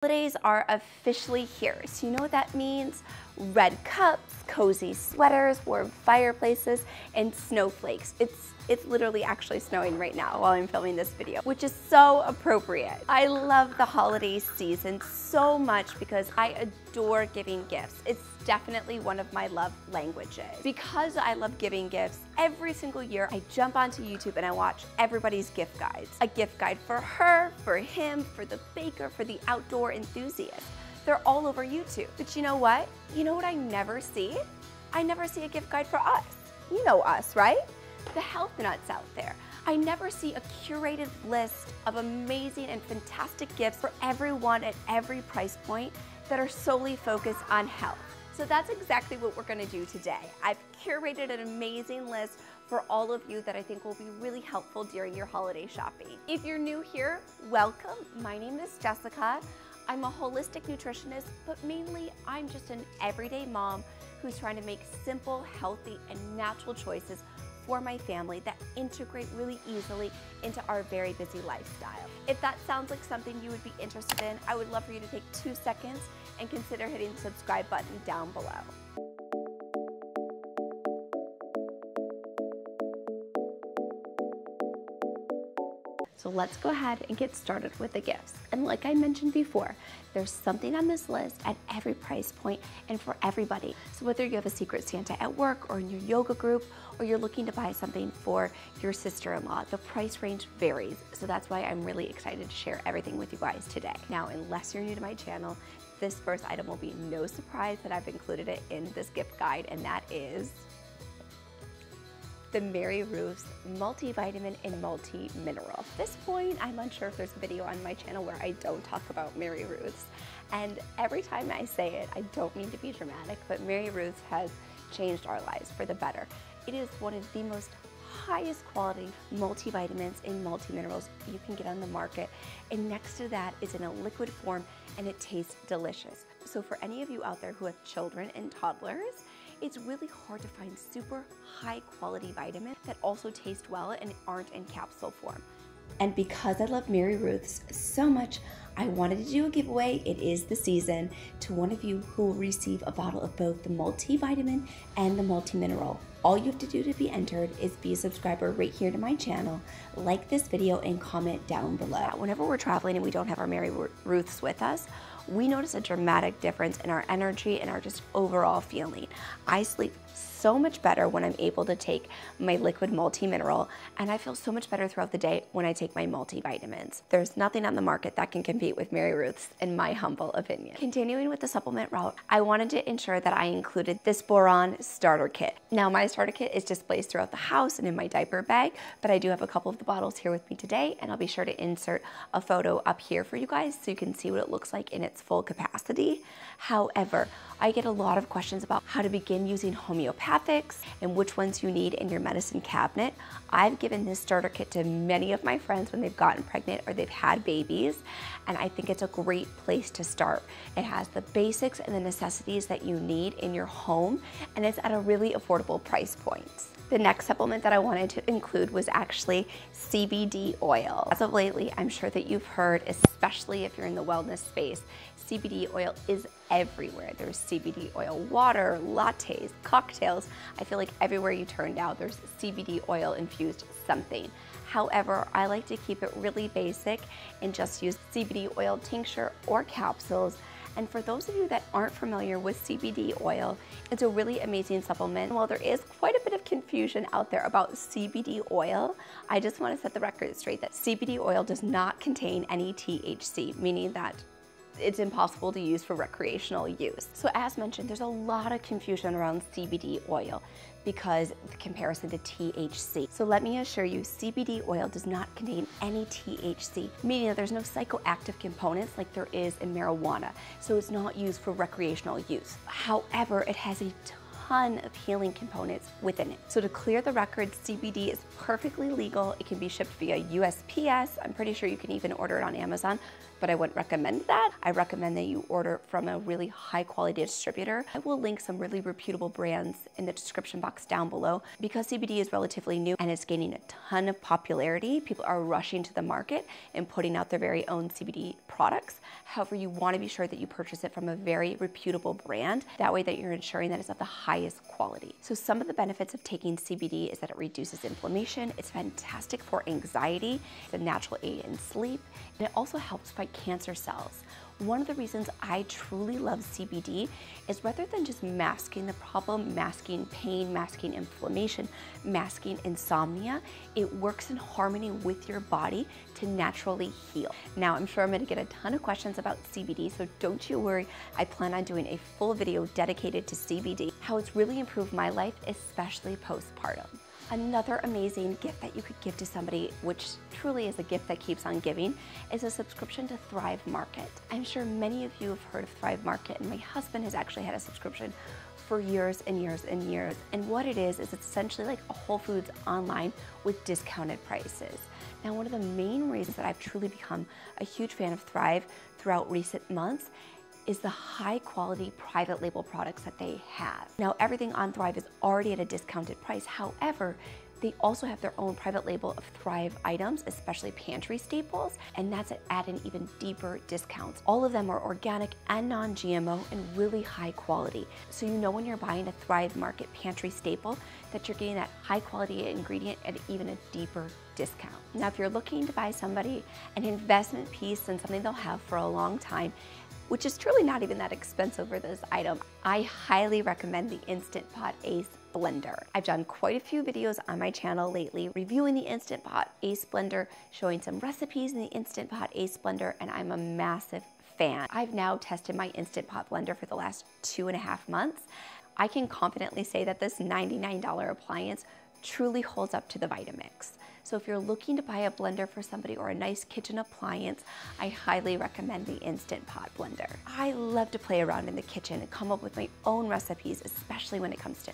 Holidays are officially here, so you know what that means? Red cups, cozy sweaters, warm fireplaces, and snowflakes. It's literally actually snowing right now while I'm filming this video, which is so appropriate. I love the holiday season so much because I adore giving gifts. It's definitely one of my love languages. Because I love giving gifts, every single year I jump onto YouTube and I watch everybody's gift guides. A gift guide for her, for him, for the baker, for the outdoor enthusiast. They're all over YouTube. But you know what? You know what I never see? I never see a gift guide for us. You know us, right? The health nuts out there. I never see a curated list of amazing and fantastic gifts for everyone at every price point that are solely focused on health. So that's exactly what we're gonna do today. I've curated an amazing list for all of you that I think will be really helpful during your holiday shopping. If you're new here, welcome. My name is Jessica. I'm a holistic nutritionist, but mainly I'm just an everyday mom who's trying to make simple, healthy, and natural choices for my family that integrate really easily into our very busy lifestyle. If that sounds like something you would be interested in, I would love for you to take 2 seconds and consider hitting the subscribe button down below. So let's go ahead and get started with the gifts. And like I mentioned before, there's something on this list at every price point and for everybody. So whether you have a secret Santa at work or in your yoga group, or you're looking to buy something for your sister-in-law, the price range varies. So that's why I'm really excited to share everything with you guys today. Now, unless you're new to my channel, this first item will be no surprise that I've included it in this gift guide, and that is the MaryRuths multivitamin and multi-mineral. At this point, I'm unsure if there's a video on my channel where I don't talk about MaryRuths. And every time I say it, I don't mean to be dramatic, but MaryRuths has changed our lives for the better. It is one of the most highest quality multivitamins and multi-minerals you can get on the market. And next to that, it's in a liquid form and it tastes delicious. So for any of you out there who have children and toddlers, it's really hard to find super high quality vitamins that also taste well and aren't in capsule form. And because I love MaryRuths so much, I wanted to do a giveaway. It is the season to one of you who will receive a bottle of both the multivitamin and the multi-mineral. All you have to do to be entered is be a subscriber right here to my channel, like this video, and comment down below. Whenever we're traveling and we don't have our MaryRuths with us, we notice a dramatic difference in our energy and our just overall feeling. I sleep so much better when I'm able to take my liquid multi-mineral, and I feel so much better throughout the day when I take my multivitamins. There's nothing on the market that can compete with MaryRuths, in my humble opinion. Continuing with the supplement route, I wanted to ensure that I included this Boron Starter Kit. Now, my starter kit is just placed throughout the house and in my diaper bag, but I do have a couple of the bottles here with me today, and I'll be sure to insert a photo up here for you guys so you can see what it looks like in its full capacity. However, I get a lot of questions about how to begin using homeopathics and which ones you need in your medicine cabinet. I've given this starter kit to many of my friends when they've gotten pregnant or they've had babies, and I think it's a great place to start. It has the basics and the necessities that you need in your home, and it's at a really affordable price point. The next supplement that I wanted to include was actually CBD oil. As of lately, I'm sure that you've heard, especially if you're in the wellness space, CBD oil is everywhere. There's CBD oil water, lattes, cocktails. I feel like everywhere you turn now, there's CBD oil infused something. However, I like to keep it really basic and just use CBD oil tincture or capsules. And for those of you that aren't familiar with CBD oil, it's a really amazing supplement. While there is quite a bit of confusion out there about CBD oil, I just want to set the record straight that CBD oil does not contain any THC, meaning that it's impossible to use for recreational use. So as mentioned, there's a lot of confusion around CBD oil because the comparison to THC. So let me assure you, CBD oil does not contain any THC, meaning that there's no psychoactive components like there is in marijuana. So it's not used for recreational use. However, it has a ton of healing components within it. So to clear the record, CBD is perfectly legal. It can be shipped via USPS. I'm pretty sure you can even order it on Amazon. but I wouldn't recommend that. I recommend that you order from a really high quality distributor. I will link some really reputable brands in the description box down below. Because CBD is relatively new and it's gaining a ton of popularity, people are rushing to the market and putting out their very own CBD products. However, you want to be sure that you purchase it from a very reputable brand. That way that you're ensuring that it's of the highest quality. So some of the benefits of taking CBD is that it reduces inflammation. It's fantastic for anxiety. It's a natural aid in sleep. And it also helps fight cancer cells. One of the reasons I truly love CBD is rather than just masking the problem, masking pain, masking inflammation, masking insomnia, it works in harmony with your body to naturally heal. Now, I'm sure I'm gonna get a ton of questions about CBD, so don't you worry. I plan on doing a full video dedicated to CBD, how it's really improved my life, especially postpartum. Another amazing gift that you could give to somebody, which truly is a gift that keeps on giving, is a subscription to Thrive Market. I'm sure many of you have heard of Thrive Market, and my husband has actually had a subscription for years and years and years. And what it is it's essentially like a Whole Foods online with discounted prices. Now, one of the main reasons that I've truly become a huge fan of Thrive throughout recent months is the high quality private label products that they have. Now, everything on Thrive is already at a discounted price. However, they also have their own private label of Thrive items, especially pantry staples, and that's at an even deeper discount. All of them are organic and non-GMO and really high quality. So you know when you're buying a Thrive Market pantry staple that you're getting that high quality ingredient at even a deeper discount. Now, if you're looking to buy somebody an investment piece and something they'll have for a long time, which is truly not even that expensive for this item, I highly recommend the Instant Pot Ace blender. I've done quite a few videos on my channel lately reviewing the Instant Pot Ace blender, showing some recipes in the Instant Pot Ace blender, and I'm a massive fan. I've now tested my Instant Pot blender for the last 2.5 months. I can confidently say that this $99 appliance truly holds up to the Vitamix. So if you're looking to buy a blender for somebody or a nice kitchen appliance, I highly recommend the Instant Pot blender. I love to play around in the kitchen and come up with my own recipes, especially when it comes to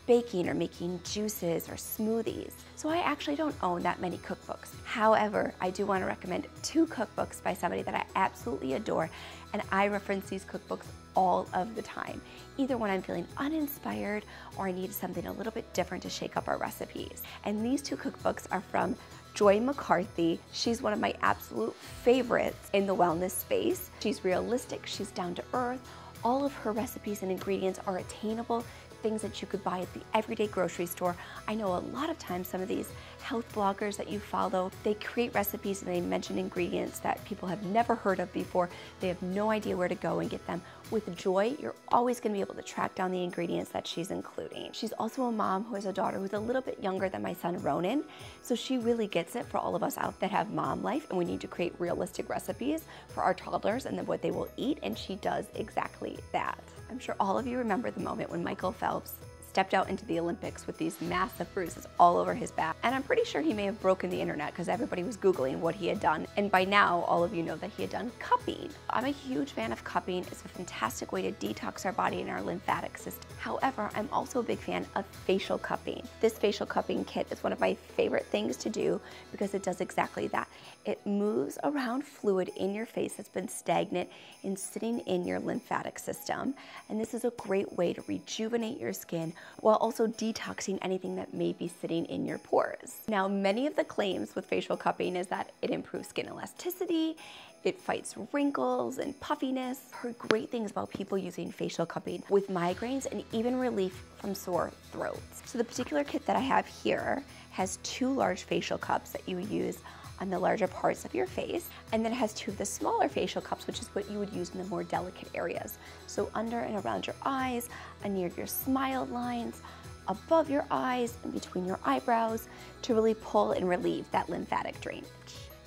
baking or making juices or smoothies. So I actually don't own that many cookbooks. However, I do want to recommend 2 cookbooks by somebody that I absolutely adore, and I reference these cookbooks all of the time, either when I'm feeling uninspired or I need something a little bit different to shake up our recipes. And these 2 cookbooks are from Joy McCarthy. She's one of my absolute favorites in the wellness space. She's realistic, she's down to earth. All of her recipes and ingredients are attainable, things that you could buy at the everyday grocery store. I know a lot of times some of these health bloggers that you follow, they create recipes and they mention ingredients that people have never heard of before. They have no idea where to go and get them. With Joy, you're always going to be able to track down the ingredients that she's including. She's also a mom who has a daughter who's a little bit younger than my son Ronan, so she really gets it for all of us out that have mom life and we need to create realistic recipes for our toddlers and then what they will eat, and she does exactly that. I'm sure all of you remember the moment when Michael Phelps stepped out into the Olympics with these massive bruises all over his back. And I'm pretty sure he may have broken the internet because everybody was Googling what he had done. And by now, all of you know that he had done cupping. I'm a huge fan of cupping. It's a fantastic way to detox our body and our lymphatic system. However, I'm also a big fan of facial cupping. This facial cupping kit is one of my favorite things to do because it does exactly that. It moves around fluid in your face that's been stagnant and sitting in your lymphatic system. And this is a great way to rejuvenate your skin while also detoxing anything that may be sitting in your pores. Now, many of the claims with facial cupping is that it improves skin elasticity, it fights wrinkles and puffiness. I've heard great things about people using facial cupping with migraines and even relief from sore throats. So the particular kit that I have here has 2 large facial cups that you use on the larger parts of your face, and then it has 2 of the smaller facial cups, which is what you would use in the more delicate areas. So under and around your eyes, near your smile lines, above your eyes, and between your eyebrows, to really pull and relieve that lymphatic drainage.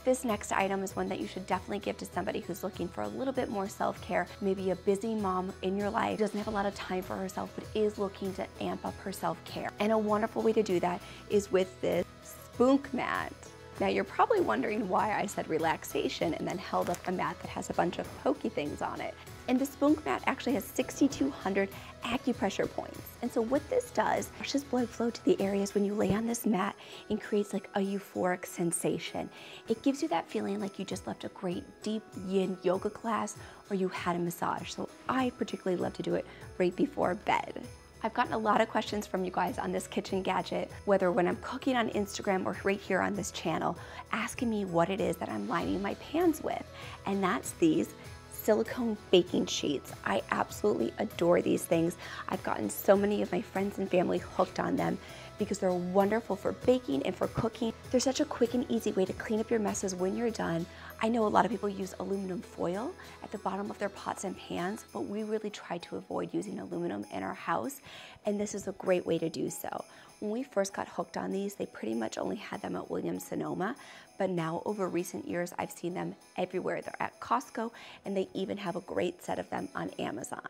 This next item is one that you should definitely give to somebody who's looking for a little bit more self-care, maybe a busy mom in your life, doesn't have a lot of time for herself, but is looking to amp up her self-care. And a wonderful way to do that is with this spunk mat. Now, you're probably wondering why I said relaxation and then held up a mat that has a bunch of pokey things on it. And the spunk mat actually has 6,200 acupressure points. And so what this does, pushes blood flow to the areas when you lay on this mat and creates like a euphoric sensation. It gives you that feeling like you just left a great deep yin yoga class or you had a massage. So I particularly love to do it right before bed. I've gotten a lot of questions from you guys on this kitchen gadget, whether when I'm cooking on Instagram or right here on this channel, asking me what it is that I'm lining my pans with. And that's these silicone baking sheets. I absolutely adore these things. I've gotten so many of my friends and family hooked on them because they're wonderful for baking and for cooking. They're such a quick and easy way to clean up your messes when you're done. I know a lot of people use aluminum foil at the bottom of their pots and pans, but we really try to avoid using aluminum in our house, and this is a great way to do so. When we first got hooked on these, they pretty much only had them at Williams-Sonoma, but now over recent years, I've seen them everywhere. They're at Costco, and they even have a great set of them on Amazon.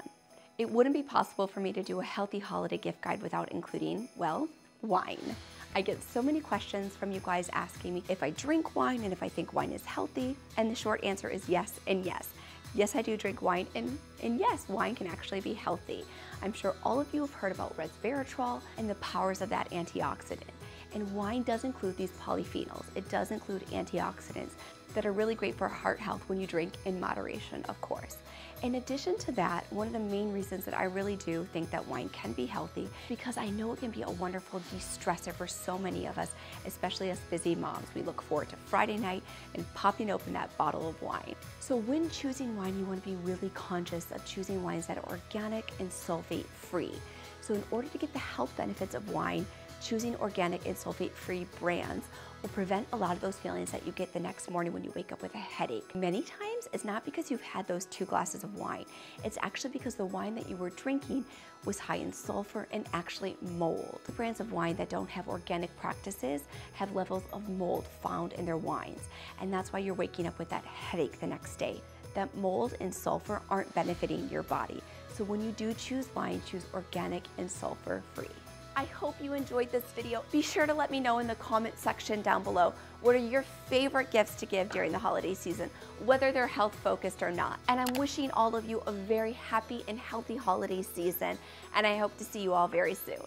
It wouldn't be possible for me to do a healthy holiday gift guide without including, well, wine. I get so many questions from you guys asking me if I drink wine and if I think wine is healthy, and the short answer is yes and yes. Yes, I do drink wine, and yes, wine can actually be healthy. I'm sure all of you have heard about resveratrol and the powers of that antioxidant. And wine does include these polyphenols. It does include antioxidants that are really great for heart health when you drink in moderation, of course. In addition to that, one of the main reasons that I really do think that wine can be healthy, because I know it can be a wonderful de-stressor for so many of us, especially us busy moms. We look forward to Friday night and popping open that bottle of wine. So when choosing wine, you want to be really conscious of choosing wines that are organic and sulfate-free. So in order to get the health benefits of wine, choosing organic and sulfate-free brands will prevent a lot of those feelings that you get the next morning when you wake up with a headache. Many times, it's not because you've had those 2 glasses of wine. It's actually because the wine that you were drinking was high in sulfur and actually mold. The brands of wine that don't have organic practices have levels of mold found in their wines, and that's why you're waking up with that headache the next day. That mold and sulfur aren't benefiting your body. So when you do choose wine, choose organic and sulfur-free. I hope you enjoyed this video. Be sure to let me know in the comment section down below what are your favorite gifts to give during the holiday season, whether they're health focused or not. And I'm wishing all of you a very happy and healthy holiday season, and I hope to see you all very soon.